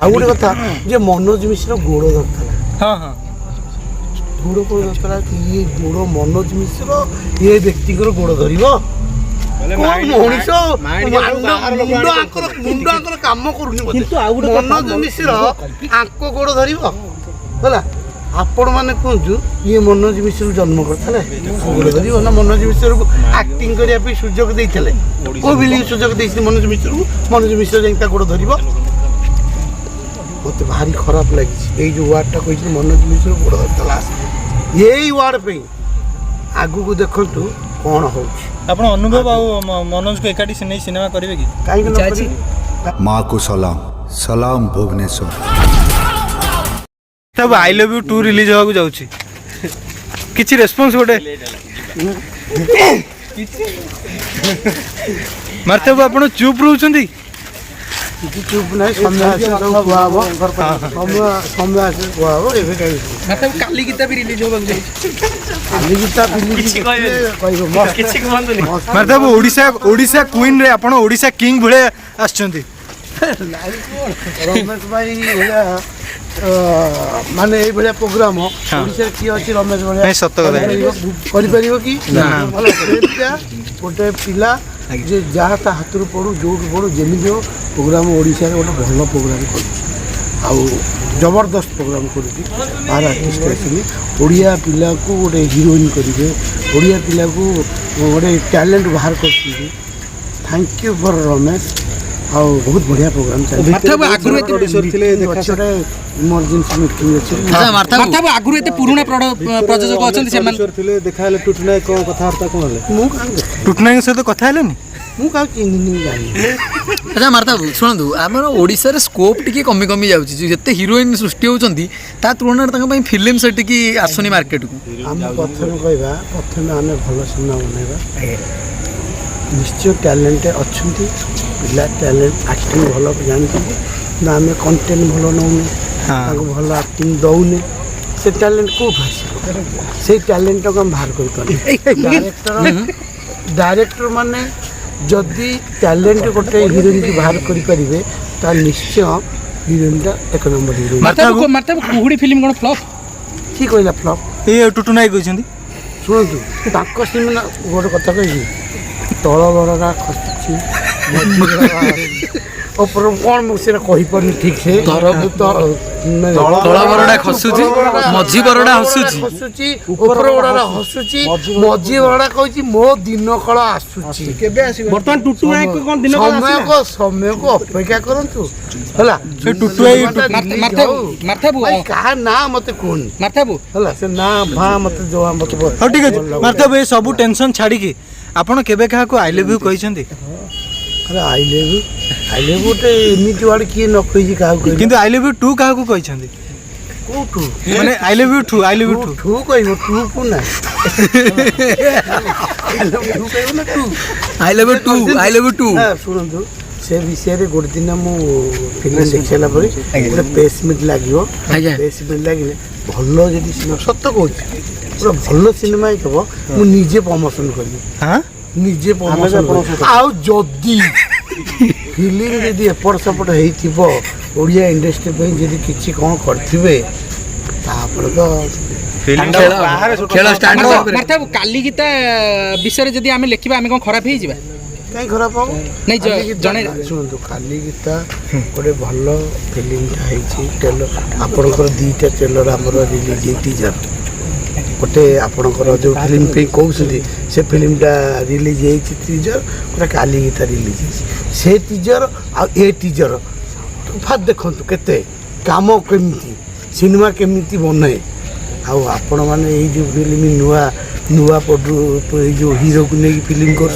ଆଉ ଗୋଟେ କଥା ଯେ ମନୋଜ ମିଶ୍ର ଗୋଡ଼ ଧରିଥିଲା। ହଁ ହଁ ଗୋଡ଼ କୋଉ ଧରିଥିଲା ଇଏ ଗୋଡ଼ ମନୋଜ ମିଶ୍ର ଏ ବ୍ୟକ୍ତିଙ୍କର ଗୋଡ଼ ଧରିବ ମଣିଷ ମୁଣ୍ଡ ଆଙ୍କର କାମ କରୁନି। କିନ୍ତୁ ଆଉ ଗୋଟେ ମନୋଜ ମିଶ୍ର ଆଙ୍କ ଗୋଡ଼ ଧରିବ ହେଲା। ଆପଣ ମାନେ କୁହନ୍ତୁ ଇଏ ମନୋଜ ମିଶ୍ରକୁ ଜନ୍ମ କରିଥିଲେ ଗୋଡ଼ ଧରିବ ନା ମନୋଜ ମିଶ୍ରକୁ ଆକ୍ଟିଂ କରିବା ପାଇଁ ସୁଯୋଗ ଦେଇଥିଲେ? କୋଉ ଫିଲ୍ମ ସୁଯୋଗ ଦେଇଥିଲେ ମନୋଜ ମିଶ୍ରକୁ? ମନୋଜ ମିଶ୍ର ଯାଇକି ତା ଗୋଡ଼ ଧରିବ? ମୋତେ ଭାରି ଖରାପ ଲାଗିଛି ଏଇ ଯେଉଁ ୱାର୍ଡ଼ଟା କହିଥିଲି ମନୋଜ ମିଶ୍ର ଗୋଡ଼ ଧରିଥିଲା। ଏଇ ୱାର୍ଡ଼ ପାଇଁ ଆଗକୁ ଦେଖନ୍ତୁ କ'ଣ ହେଉଛି। ଆପଣ ଅନୁଭବ ଆଉ ମନୋଜକୁ ଏକାଠି ନେଇ ସିନେମା କରିବେ କି? କାହିଁକି माँ को सलाम सलाम भुवनेश्वर। तब आई लव यू 2 रिलीज होगा जाउची किछि रेस्पॉन्स गोटे मारते आपण चुप रहउछंती? चुप नहीं समय आसे सब कुआब समय आसे कुआब एबे काई मतलब काली गीता भी रिलीज होगा जाई काली गीता रिलीज कहबो मस्त किछि कहंतनी मारते ओडिशा क्वीन रे आपण ओडिशा किंग भळे आछंती रमेश भाई भैया माने ए भलिया प्रोग्राम ओडिशा की अछि रमेश भैया नहीं सत्य कथा करि परिबो कि भलो सेटा गोटे पिला जे जहाँ ता हाथ पड़ू जो पड़ू जमी हो प्रोग्राम ओडिशा रे गोटे भल प्रोग्राम कर जबरदस्त प्रोग्राम करुँगी बाहर आर्टिस्ट आसली ओडिया पिला को गोटे हिरोइन करेंगे ओडिया पिला को गोटे टैलेंट बाहर कर। थैंक यू फॉर रमेश आउ बहुत बढ़िया प्रोग्राम चलिए। इमरजेंसी मीटिंग अच्छे मार्था आगु एते पुराना प्रयोजक अछंती से थिले देखाले टुटनाय को कथार्ता कोन हले मु का टुटनाय सहित कथा हेलेनी मु का चिन्हिनी जानि। अच्छा मार्था शुणु आमर ओडिशा रे स्कोप टिके कमी कमी जाउची जते हीरोइन सृष्टि होउचंती ता तुलना रे तंग पई फिल्म सेट की आसुनी मार्केट को हम प्रथम कहबा प्रथम आमे भलो सिनेमा बनाइबा निश्चय टैलेंट अछंती पिला टैलेंट एक्टिंग भलो जानती ना आमे कंटेंट भलो नउनी ताको भलो एक्टिंग दउने से टैलेंट को भाषा से टैलेंट को हम बाहर कर डायरेक्टर माने जदि टैलेंट गोटे हिरोइन की बाहर करि परिबे ता निश्चय हिरोइन ता एक नंबर हिरोइन। मार्था कुहुडी फिल्म कोन फ्लॉप की कहला फ्लॉप ए टुटुनाई कहछंती सुनतु ताको सिनेमा गोटे कथा कहि तळ बररा खसुची ऊपर कौन मुझे कही पानी ठीक से तल बरडा खसुची मझी बरडा हसुची ऊपर बरडा हसुची मझी बरडा कहछि मो दिन काल आसुची केबे आसी वर्तमान टुटु नायक को कोन दिन काल समय को अपेक्षा करंतु हला से टुटु मार्थाबू का ना मते कोन मार्थाबू हला से ना भा मते जो मते हो ठीक है मार्थाबू ए सब टेंशन छाड़ी की आपण केबे काहा को आई लव यू कहछंती? अरे आई लव गोटे एमती वार्ड किए न कही क्या किंतु आई लव यू 2 काहा को कहछंती? कोठू माने I love you 2 I love you 2 too कहबो टू को ना आई लव यू कहबो ना टू आई लव यू 2 हां सुनंदु से विषय रे गोटे दिन मु फिल्म देखला परे गोटे पेसमेंट लागियो पेसमेंट लागिले भलो जदी सिनेमा सत्य कहू पूरा भलो सिनेमा हितबो मु निजे प्रमोशन करबी। हां निजे प्रमोशन आउ जदी फिल्म जदि एपट सेपट होइथिबो ओडिया इंडस्ट्री पे जदि किछि कोन करथिबे तापर तो खेल स्टार्ट मार्था काली गीता विषय रे जदि आमे लेखिबा आमे कोन खराब हे जिबा कहीं खराब हो नहीं जने शुणु काली गीता गोटे भल फिल्म टेलर आपणकर दीटा टेलर आमर रिलीज टीजर गोटे आपणकर जो फिल्म पे कहते से फिल्मटा रिलीज टीजर गोटे काली गीता रिलीज से टीजर आ टीजर फास्ट देखु केते काम केमी सिनेमा केमी बनाए आपण मैंने जो फिल्म नुआ नुआ पटू जो हीरो को नहीं फिल्म कर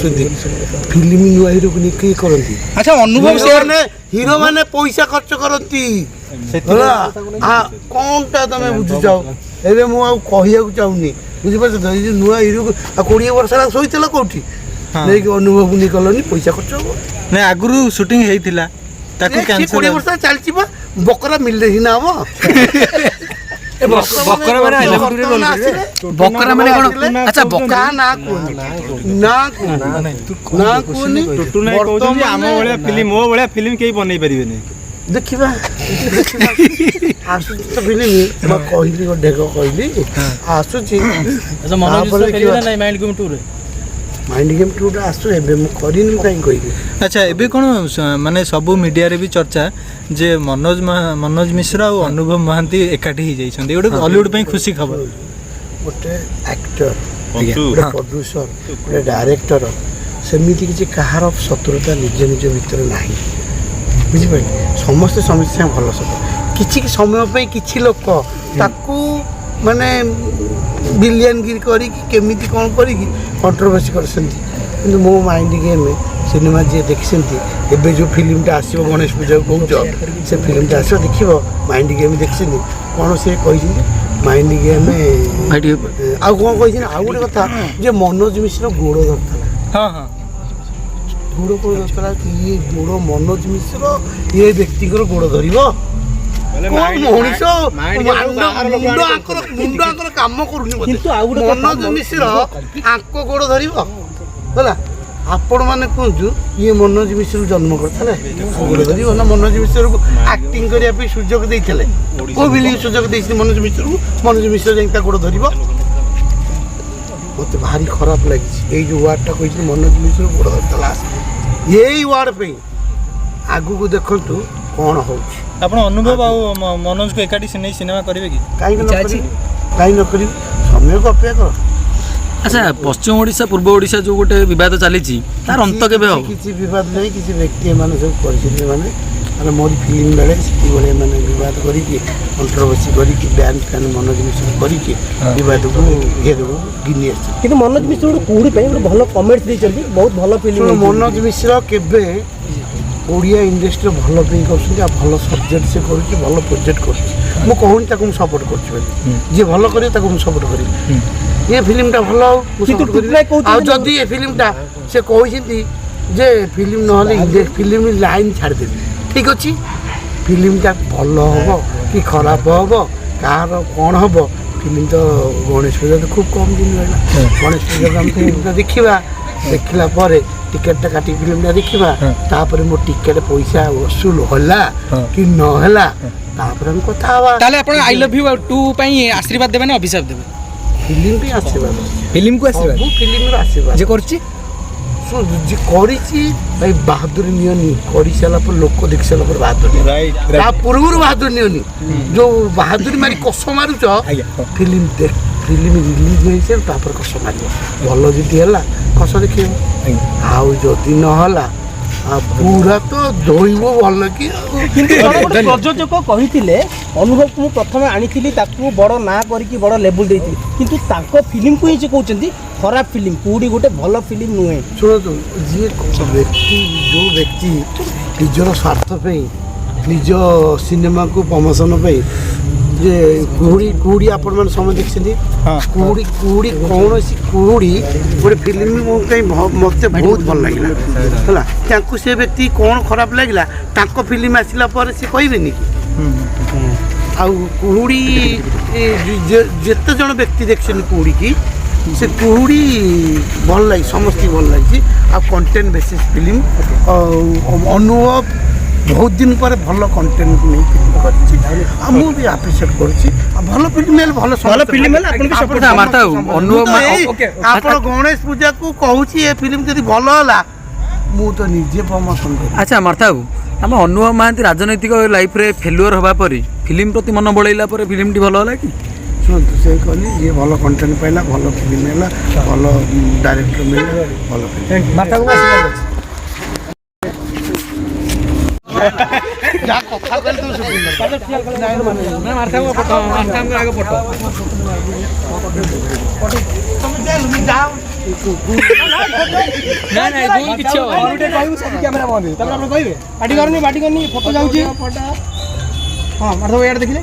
फिल्म नुआ हीरो को नहीं किए करती। अच्छा अनुभव से हीरो माने पैसा खर्च करती कौनटा तुम बुझु जाओ एबे मु कहिया चाहूनी बुझिपार नुआ हीरो को 20 वर्ष शोला कौटी नहीं अनुभव को नहीं कलनी पैसा खर्च हम नहीं आगु शूटिंग होता 20 वर्ष चलती बकरा मिलले ही ना हम बकरा माने आई लव यू रे बोल बकरा माने कोन अच्छा बकरा ना कोन ना कोन टुटु नै कहउछन जे आम बळिया फिल्म मो बळिया फिल्म केही बनै परिबे नै ଦେଖିବା ଆସୁଛି ତ ଫିଲ୍ମ ମୁଁ କହିଲି ଗୋଟେ ଢେଗ କହିଲି ଆସୁଛି ତାପରେ ଦେଖିବା ମାଇଣ୍ଡ ଗେମ୍ ଟୁଟା ଆସୁ ଏବେ ମୁଁ କରିନି ମୁଁ କାହିଁକି କହିବି। ଆଚ୍ଛା ଏବେ କ'ଣ ମାନେ ସବୁ ମିଡ଼ିଆରେ ବି ଚର୍ଚ୍ଚା ଯେ ମନୋଜ ମିଶ୍ର ଆଉ ଅନୁଭବ ମହାନ୍ତି ଏକାଠି ହେଇଯାଇଛନ୍ତି ଗୋଟେ ହଲିଉଡ୍ ପାଇଁ ଖୁସି ଖବର। ଗୋଟେ ଆକ୍ଟର ଗୋଟେ ପ୍ରଡ୍ୟୁସର ଗୋଟେ ଡାଇରେକ୍ଟର ସେମିତି କିଛି କାହାର ଶତ୍ରୁତା ନିଜ ନିଜ ଭିତରେ ନାହିଁ ବୁଝିପାରିଲେ ସମସ୍ତେ ସମସ୍ୟା ଭଲ ସତ କିଛି ସମୟ ପାଇଁ କିଛି ଲୋକ ତାକୁ ମାନେ ଭିଲିଆନଗିରି କରିକି କେମିତି କ'ଣ କରିକି କଣ୍ଟ୍ରୋଭର୍ସି କରିଛନ୍ତି କିନ୍ତୁ ମୋ ମାଇଣ୍ଡ ଗେମ୍ ସିନେମା ଯିଏ ଦେଖିଛନ୍ତି ଏବେ ଯେଉଁ ଫିଲ୍ମଟା ଆସିବ ଗଣେଶ ପୂଜାକୁ କହୁଛ ସେ ଫିଲ୍ମଟା ଆସିବ ଦେଖିବ ମାଇଣ୍ଡ ଗେମ୍ ଦେଖିଛନ୍ତି କ'ଣ ସେ କହିଛନ୍ତି ମାଇଣ୍ଡ ଗେମ୍ ଆଉ କ'ଣ କହିଛନ୍ତି ଆଉ ଗୋଟେ କଥା ଯେ ମନୋଜ ମିଶ୍ର ଗୋଡ଼ ଧରିଥିଲା ହଁ ହଁ ଗୋଡ଼ ଧରିଥିଲା ଇଏ ଗୋଡ଼ ମନୋଜ ମିଶ୍ର ଇଏ ବ୍ୟକ୍ତିଙ୍କର ଗୋଡ଼ ଧରିବ ମଣିଷ ମୁଣ୍ଡ ଆଙ୍କର କାମ କରୁନି ମନୋଜ ମିଶ୍ର ଆଙ୍କ ଗୋଡ଼ ଧରିବ ହେଲା ଆପଣ ମାନେ କୁହନ୍ତୁ ଇଏ ମନୋଜ ମିଶ୍ରକୁ ଜନ୍ମ କରିଥିଲେ ଗୋଡ଼ ଧରିବ ନା ମନୋଜ ମିଶ୍ରକୁ ଆକ୍ଟିଂ କରିବା ପାଇଁ ସୁଯୋଗ ଦେଇଥିଲେ କେଉଁ ଫିଲ୍ମ ସୁଯୋଗ ଦେଇଥିଲେ ମନୋଜ ମିଶ୍ରକୁ ମନୋଜ ମିଶ୍ର ଯାଇକି ତା ଗୋଡ଼ ଧରିବ ମୋତେ ଭାରି ଖରାପ ଲାଗିଛି ଏଇ ଯେଉଁ ୱାର୍ଡ଼ଟା କହିଥିଲି ମନୋଜ ମିଶ୍ର ଗୋଡ଼ ଧରିଥିଲା ଏଇ ୱାର୍ଡ଼ ପାଇଁ ଆଗକୁ ଦେଖନ୍ତୁ କ'ଣ ହେଉଛି ଆପଣ ଅନୁଭବ ଆଉ ମନୋଜକୁ ଏକାଠି ନେଇ ସିନେମା କରିବେ କି କାହିଁକି ନ କରିବି ସମୟକୁ ଅପେକ୍ଷା କର। ଆଚ୍ଛା ପଶ୍ଚିମ ଓଡ଼ିଶା ପୂର୍ବ ଓଡ଼ିଶା ଯେଉଁ ଗୋଟେ ବିବାଦ ଚାଲିଛି ତାର ଅନ୍ତ କେବେ ହେବ? କିଛି ବିବାଦ ନାହିଁ କିଛି ବ୍ୟକ୍ତି ଏମାନେ ସବୁ କରିଛନ୍ତି ମାନେ ମୋରି ଫିଲ୍ମ ବେଳେ ସେତିକିବେଳେ ଏମାନେ ବିବାଦ କରିକି କଣ୍ଟ୍ରୋଭର୍ସି କରିକି ବ୍ୟାନ୍ ଫ୍ୟାନ୍ ମନୋଜ ମିଶ୍ର କରିକି ବିବାଦକୁ ଘେରକୁ ଗିନି ଆସିଛି କିନ୍ତୁ ମନୋଜ ମିଶ୍ର ଗୋଟେ କୁହୁଡ଼ି ପାଇଁ ଗୋଟେ ଭଲ କମେଣ୍ଟ ଦେଇଛନ୍ତି ବହୁତ ଭଲ ଫିଲ୍ମ ମନୋଜ ମିଶ୍ର କେବେ ଓଡ଼ିଆ ଇଣ୍ଡଷ୍ଟ୍ରିରେ ଭଲ ପାଇଁ କରୁଛନ୍ତି ଆଉ ଭଲ ସବଜେକ୍ଟ ସେ କରୁଛି ଭଲ ପ୍ରୋଜେକ୍ଟ କରୁଛି ମୁଁ କହୁନି ତାକୁ ମୁଁ ସପୋର୍ଟ କରୁଛି ବୋଲି ଯିଏ ଭଲ କରିବ ତାକୁ ମୁଁ ସପୋର୍ଟ କରିବି ଏ ଫିଲ୍ମଟା ଭଲ ହଉ ମୁଁ ସପୋର୍ଟ କରିବି ଆଉ ଯଦି ଏ ଫିଲ୍ମଟା ସେ କହିଛନ୍ତି ଯେ ଫିଲ୍ମ ନହେଲେ ଫିଲ୍ମ ଲାଇନ୍ ଛାଡ଼ିଦେବି ଠିକ୍ ଅଛି ଫିଲ୍ମଟା ଭଲ ହେବ କି ଖରାପ ହେବ କାହାର କ'ଣ ହେବ ଫିଲ୍ମ ତ ଗଣେଶ ପୂଜା ତ ଖୁବ୍ କମ୍ ଦିନ ରହିଲା ଗଣେଶ ପୂଜାକୁ ଆମେ ଫିଲ୍ମଟା ଦେଖିବା ଦେଖିଲା ପରେ ଟିକେଟଟା କାଟିକି ଫିଲ୍ମଟା ଦେଖିବା ତାପରେ ମୋ ଟିକେଟ ପଇସା ଅସୁଲ ହେଲା କି ନ ହେଲା ତାପରେ ଆମେ କଥା ହେବା ତାହେଲେ ଆପଣ ଆଇ ଲଭ୍ ୟୁ 2 ପାଇଁ ଆଶୀର୍ବାଦ ଦେବେ ନା ଅଭିଶାପ ଦେବେ? ଫିଲ୍ମ ପାଇଁ ଆସିବାଦ ଫିଲ୍ମକୁ ଆଶୀର୍ବାଦ ସବୁ ଫିଲ୍ମର ଆସିବାଦ ଯେ କରୁଛି ଯିଏ କରିଛି ଭାଇ ବାହାଦୁରୀ ନିଅନି କରିସାରିଲା ପରେ ଲୋକ ଦେଖି ସାରିଲା ପରେ ବାହାଦୁରୀ ତା ପୂର୍ବରୁ ବାହାଦୁରୀ ନିଅନି ଯୋଉ ବାହାଦୁରୀ ମାରି କଷ ମାରୁଛ ଫିଲ୍ମ ରିଲିଜ ହେଇଛି ତାପରେ କଷ ମାରିବ ଭଲ ଯଦି ହେଲା କଷ ଦେଖେଇବ ଆଉ ଯଦି ନହେଲା ପୁରା ତ ଧୋଇବ ଭଲ କି କିନ୍ତୁ ଗୋଟେ ପ୍ରଯୋଜକ କହିଥିଲେ ଅନୁଭବକୁ ମୁଁ ପ୍ରଥମେ ଆଣିଥିଲି ତାକୁ ବଡ଼ ନାଁ କରିକି ବଡ଼ ଲେବୁଲ ଦେଇଥିଲି କିନ୍ତୁ ତାଙ୍କ ଫିଲ୍ମକୁ ହିଁ ସେ କହୁଛନ୍ତି ଖରାପ ଫିଲ୍ମ କୋଉଠି ଗୋଟେ ଭଲ ଫିଲ୍ମ ନୁହେଁ। ଶୁଣନ୍ତୁ ଯିଏ ବ୍ୟକ୍ତି ଯେଉଁ ବ୍ୟକ୍ତି ନିଜର ସ୍ୱାର୍ଥ ପାଇଁ ନିଜ ସିନେମାକୁ ପ୍ରମୋସନ ପାଇଁ ଯେ କୁହୁଡ଼ି ଆପଣମାନେ ସମୟ ଦେଖିଛନ୍ତି କୁହୁଡ଼ି କୌଣସି କୁହୁଡ଼ି ଗୋଟେ ଫିଲ୍ମ ମୋ ପାଇଁ ମୋତେ ବହୁତ ଭଲ ଲାଗିଲା ହେଲା ତାଙ୍କୁ ସେ ବ୍ୟକ୍ତି କ'ଣ ଖରାପ ଲାଗିଲା ତାଙ୍କ ଫିଲ୍ମ ଆସିଲା ପରେ ସେ କହିବେନି କି ଆଉ କୁହୁଡ଼ି ଯେତେ ଜଣ ବ୍ୟକ୍ତି ଦେଖିଛନ୍ତି କୁହୁଡ଼ିକି ସେ କୁହୁଡ଼ି ଭଲ ଲାଗି ସମସ୍ତଙ୍କୁ ଭଲ ଲାଗିଛି ଆଉ କଣ୍ଟେଣ୍ଟ ବେସିସ୍ ଫିଲ୍ମ ଅନୁଭବ ବହୁତ ଦିନ ପରେ ଭଲ କଣ୍ଟେଣ୍ଟକୁ ନେଇ ଫିଲ୍ମ କରିଛି ଆଉ ମୁଁ ବି ଆପ୍ରିସିଏଟ୍ କରୁଛି ଆଉ ଭଲ ଫିଲ୍ମ ହେଲେ ଭଲ ଫିଲ୍ମ ହେଲେ ଆପଣ ଗଣେଶ ପୂଜାକୁ କହୁଛି ଏ ଫିଲ୍ମ ଯଦି ଭଲ ହେଲା ମୁଁ ତ ନିଜେ ପ୍ରମୋସନ କରିବି। ଆଚ୍ଛା ମାର୍ଥା ବାବୁ ଆମ ଅନୁଭବ ମହାନ୍ତି ରାଜନୈତିକ ଲାଇଫ୍ରେ ଫେଲୁଅର ହେବା ପରେ ଫିଲ୍ମ ପ୍ରତି ମନ ବଳେଇଲା ପରେ ଫିଲ୍ମଟି ଭଲ ହେଲା କି? ଶୁଣନ୍ତୁ ସେ କହିଲି ଯିଏ ଭଲ କଣ୍ଟେଣ୍ଟ ପାଇଲା ଭଲ ଫିଲ୍ମ ହେଲା ଭଲ ଡାଇରେକ୍ଟର ମିଳିଲା ଭଲ ଫିଲ୍ମ ଯାହା କଥା କହିଲେ ତୁ କହିବେ ପାଟି କରନି ଫଟୋ ଯାଉଛି ହଁ ମାର୍ଥ ଇଆଡ଼େ ଦେଖିଲେ